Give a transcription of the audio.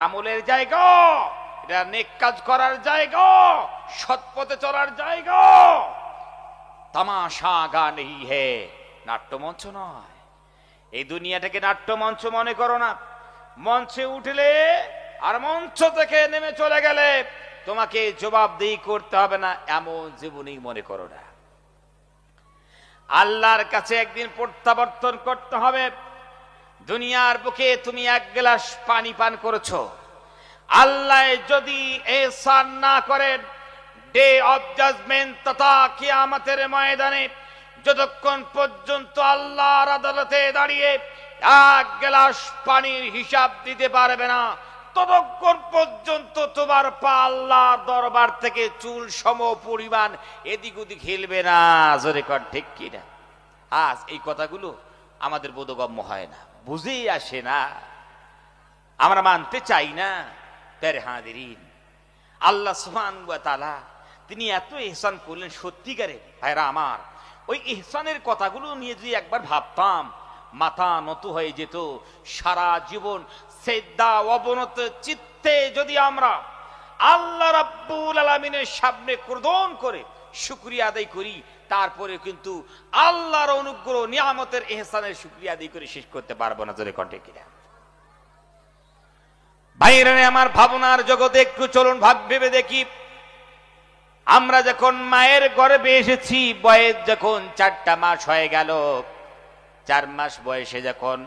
আমলের জায়গা, এটা নেক কাজ করার জায়গা, সৎ পথে চলার জায়গা। তামাশা গা নেই হে, নাট্যমঞ্চ নয়। এই দুনিয়াটাকে নাট্যমঞ্চ মনে করো না। মঞ্চে উঠলে আর মঞ্চ থেকে নেমে চলে গেলে তোমাকে জবাবদিহি করতে হবে না, এমন জীবনই মনে করো না। আল্লাহর কাছে একদিন প্রত্যাবর্তন করতে হবে। দুনিয়ার বুকে তুমি এক গ্লাস পানি পান করেছো, আল্লাহ যদি এহসান না করেন, ডে অফ জাজমেন্ট তথা কিয়ামতের ময়দানে যতক্ষণ পর্যন্ত আল্লাহর আদালতে দাঁড়িয়ে এক গ্লাস পানির হিসাব দিতে পারবে না, ততক্ষণ পর্যন্ত তোমার পা আল্লাহর দরবার থেকে চুল সম পরিমাণ এদিক ওদিক হিলবে না। জোরে কর ঠিক কিনা? আজ এই কথাগুলো আমাদের বোধগম্য হয় না, বুঝেই আসে না, আমরা মানতে চাই না। প্যারে হাজিরিন, আল্লাহ সুবহানাহু ওয়া তাআলা তিনি এত ইহসান করলেন, সত্যিকারে ভাইরা আমার, ওই ইহসানের কথাগুলো নিয়ে যদি একবার ভাবতাম, মাথা নত হয়ে যেত। সারা জীবন সেজদা অবনত চিত্তে যদি আমরা আল্লাহ রাব্বুল আলামিনের সামনে ক্রোধন করে শুকরিয়া আদায় করি, তারপরে কিন্তু আল্লাহর অনুগ্রহ নিয়ামতের ইহসানের শুকরিয়া আদায় করে শেষ করতে পারবো না। জোরে কণ্ঠে কিনা? ভাইরা আমার, ভাবনার জগতে একটু চলুন ভেবে দেখি। আমরা যখন মায়ের গর্ভে এসেছি, বয়স যখন 4টা মাস হয়ে গেল, 4 মাস বয়সে যখন